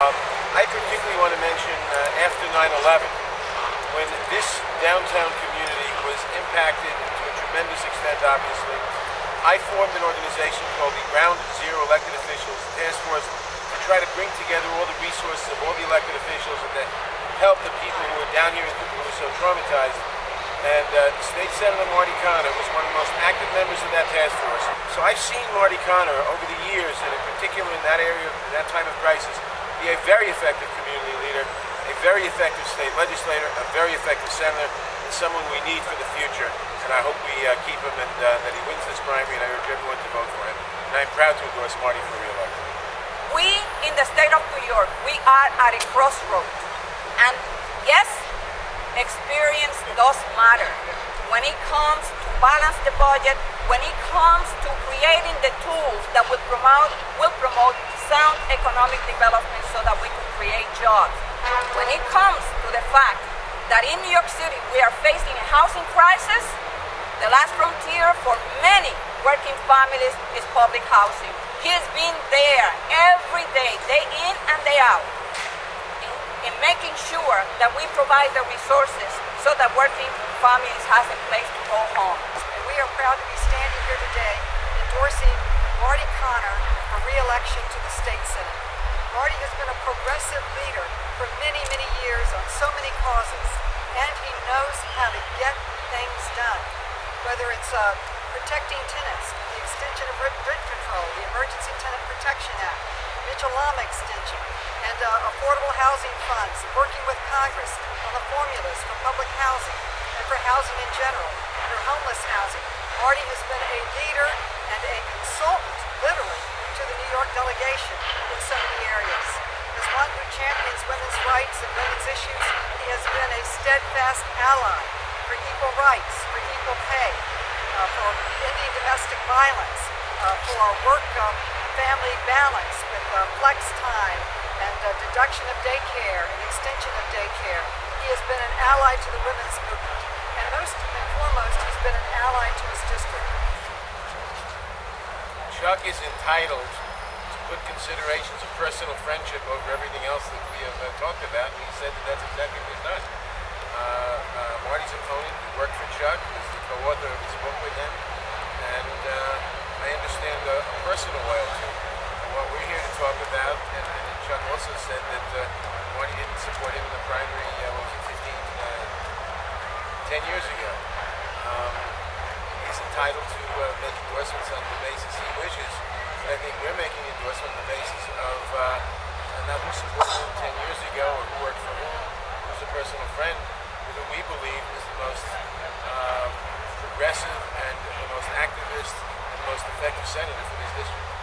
I particularly want to mention after 9/11, when this downtown community was impacted to a tremendous extent, obviously, I formed an organization called the Ground Zero Elected Officials Task Force to try to bring together all the resources of all the elected officials and to help the people who were down here and who were so traumatized. And State Senator Marty Connor was one of the most active members of that task force. So I've seen Marty Connor over the years, and in particular in that area, in that time of crisis, be a very effective community leader, a very effective state legislator, a very effective senator, and someone we need for the future. And I hope we keep him and that he wins this primary, and I urge everyone to vote for him. And I'm proud to endorse Marty for re-election. We in the state of New York, we are at a crossroads. And yes, experience does matter. When it comes to balance the budget, when it comes to creating the tools that will promote sound economic development so that we can create jobs. When it comes to the fact that in New York City we are facing a housing crisis, the last frontier for many working families is public housing. He has been there every day in and day out, in making sure that we provide the resources so that working families have a place to call home. And we are proud to be standing here today endorsing Marty Connor for re-election to the State Senate. Marty has been a progressive leader for many, many years on so many causes, and he knows how to get things done. Whether it's protecting tenants, the extension of rent control, the Emergency Tenant Protection Act, Mitchell-Lama extension, and affordable housing funds, working with Congress on the formulas for public housing and for housing in general, for homeless housing. Marty has been a leader and a consultant, literally, to the New York delegation in so many areas. As one who champions women's rights and women's issues, he has been a steadfast ally for equal rights, for equal pay, for ending domestic violence, for work-family balance with flex time and deduction of daycare and extension of daycare. He has been an ally to the women's movement, and most and foremost, he's been an ally to his district. Chuck is entitled to put considerations of personal friendship over everything else that we have talked about, and he said that that's exactly what he's done. Marty's opponent worked for Chuck, was the co-author of his book with him, and I understand a personal loyalty. What we're here to talk about, and Chuck also said that Marty didn't support him in the primary, 10 years ago. He's entitled to make endorsements on the basis he wishes. I think we're making an endorsement on the basis of not who supported him 10 years ago or who worked for whom, who's a personal friend, but who we believe is the most progressive and the most activist and the most effective senator for this district.